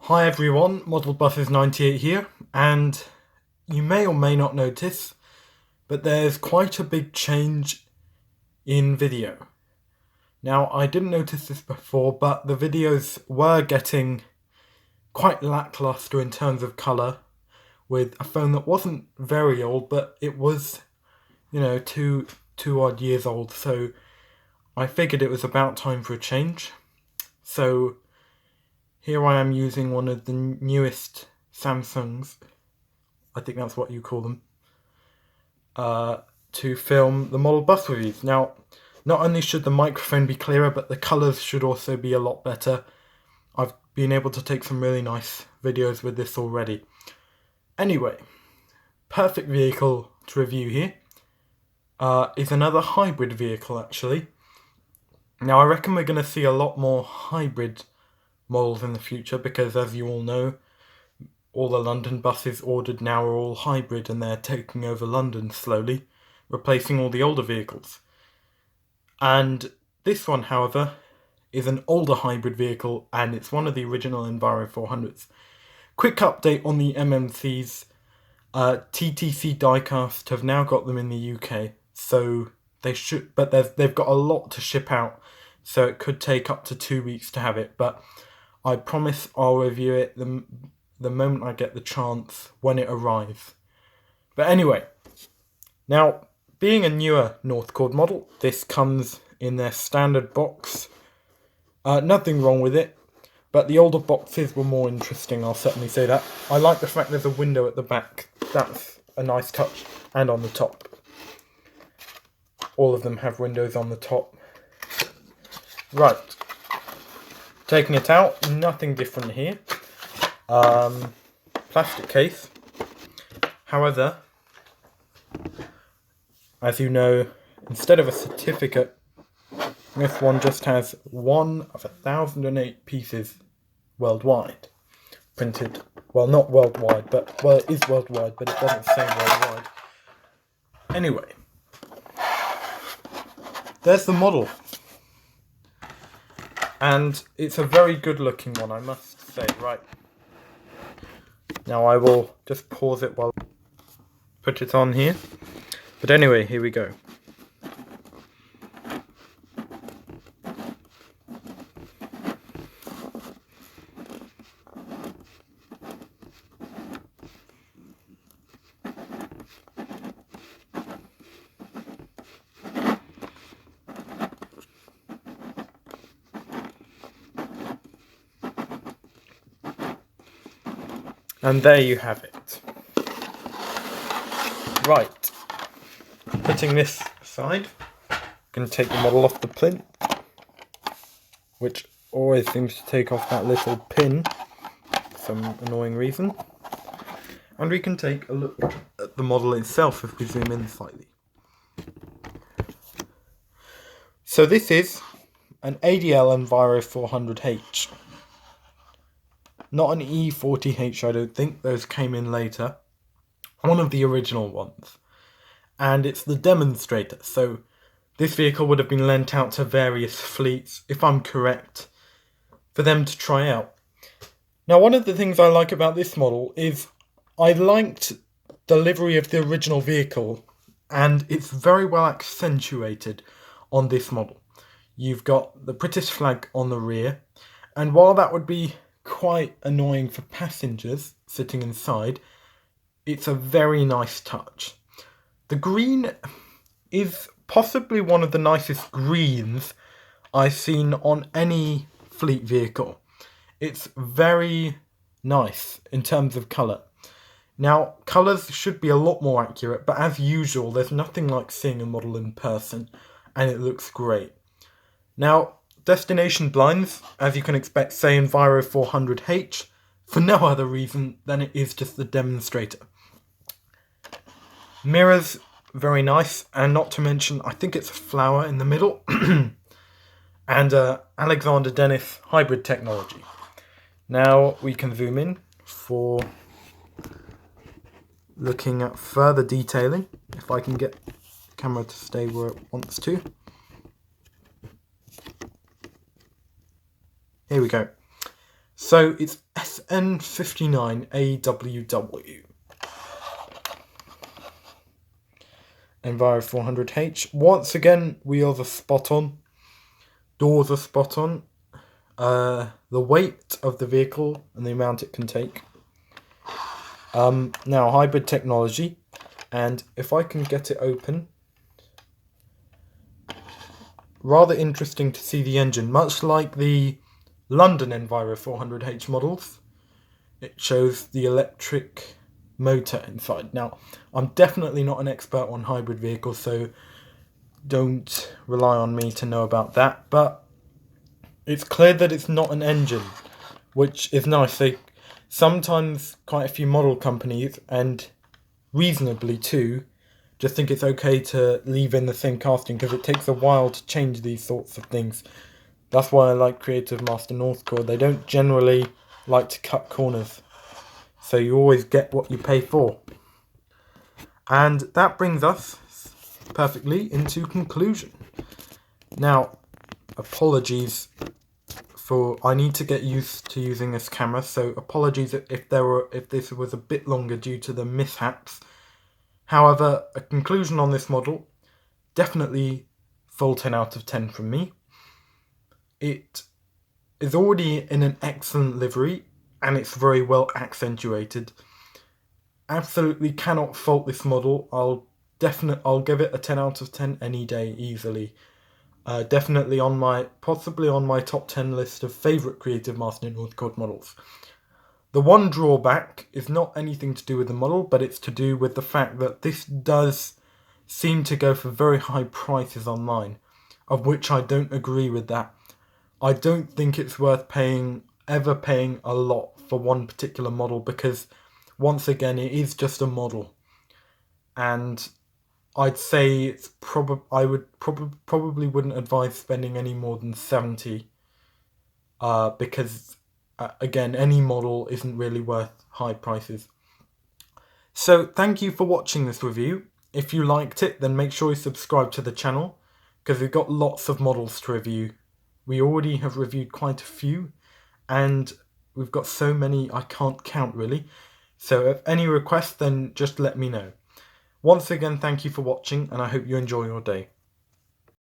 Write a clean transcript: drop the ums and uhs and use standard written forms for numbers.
Hi everyone, ModelBuses98 here, and you may or may not notice, but there's quite a big change in video. Now, I didn't notice this before, but the videos were getting quite lackluster in terms of colour, with a phone that wasn't very old, but it was, two odd years old, so I figured it was about time for a change. So here I am using one of the newest Samsungs, I think that's what you call them, to film the model bus reviews. Now, not only should the microphone be clearer, but the colours should also be a lot better. I've been able to take some really nice videos with this already. Anyway, perfect vehicle to review here is another hybrid vehicle actually. Now I reckon we're going to see a lot more hybrid models in the future because, as you all know, all the London buses ordered now are all hybrid and they're taking over London slowly, replacing all the older vehicles. And this one, however, is an older hybrid vehicle and it's one of the original Enviro400s. Quick update on the MMCs. TTC diecast have now got them in the UK, so they should, but they've got a lot to ship out, so it could take up to 2 weeks to have it, but I promise I'll review it the moment I get the chance when it arrives. But anyway, now, being a newer Northcord model, this comes in their standard box. Nothing wrong with it, but the older boxes were more interesting, I'll certainly say that. I like the fact there's a window at the back. That's a nice touch, and on the top. All of them have windows on the top. Right. Taking it out, nothing different here. Plastic case. However, as you know, instead of a certificate, this one just has one of 1,008 pieces worldwide printed. Well, not worldwide, but, well, it is worldwide, but it doesn't say worldwide. Anyway, there's the model. And it's a very good looking one, I must say. Right. Now I will just pause it while I put it on here. But anyway, here we go. And there you have it. Right, putting this aside, I'm going to take the model off the plinth, which always seems to take off that little pin for some annoying reason. And we can take a look at the model itself if we zoom in slightly. So this is an ADL Enviro400H. Not an E40H, I don't think. Those came in later. One of the original ones. And it's the Demonstrator. So this vehicle would have been lent out to various fleets, if I'm correct, for them to try out. Now, one of the things I like about this model is I liked delivery of the original vehicle, and it's very well accentuated on this model. You've got the British flag on the rear, and while that would be quite annoying for passengers sitting inside, it's a very nice touch. The green is possibly one of the nicest greens I've seen on any fleet vehicle. It's very nice in terms of colour. Now, colours should be a lot more accurate, but as usual, there's nothing like seeing a model in person, and it looks great. Now, destination blinds, as you can expect, say Enviro400H, for no other reason than it is just the Demonstrator. Mirrors, very nice, and not to mention, I think it's a flower in the middle, and Alexander Dennis hybrid technology. Now we can zoom in for looking at further detailing, if I can get the camera to stay where it wants to. Here we go. So it's N59AWW. Enviro400H. Once again, wheels are spot on. Doors are spot on. The weight of the vehicle and the amount it can take. Now, hybrid technology. And if I can get it open, rather interesting to see the engine. Much like the London Enviro400H models, it shows the electric motor inside. Now, I'm definitely not an expert on hybrid vehicles, so don't rely on me to know about that, but it's clear that it's not an engine, which is nice. Sometimes quite a few model companies, and reasonably too, just think it's okay to leave in the same casting because it takes a while to change these sorts of things. That's why I like Creative Master Northcord. They don't generally like to cut corners, so you always get what you pay for. And that brings us perfectly into conclusion. Now, apologies for, I need to get used to using this camera, so apologies if this was a bit longer due to the mishaps. However, a conclusion on this model, definitely full 10 out of 10 from me. It is already in an excellent livery, and it's very well accentuated. Absolutely cannot fault this model. I'll give it a 10 out of 10 any day, easily. Definitely possibly on my top 10 list of favourite Creative Master Northcord models. The one drawback is not anything to do with the model, but it's to do with the fact that this does seem to go for very high prices online, of which I don't agree with that. I don't think it's worth ever paying a lot for one particular model, because once again, it is just a model. And I'd say I would probably wouldn't advise spending any more than 70, because again, any model isn't really worth high prices. So thank you for watching this review. If you liked it, then make sure you subscribe to the channel, because we've got lots of models to review. We already have reviewed quite a few, and we've got so many I can't count really. So if any requests, then just let me know. Once again, thank you for watching, and I hope you enjoy your day.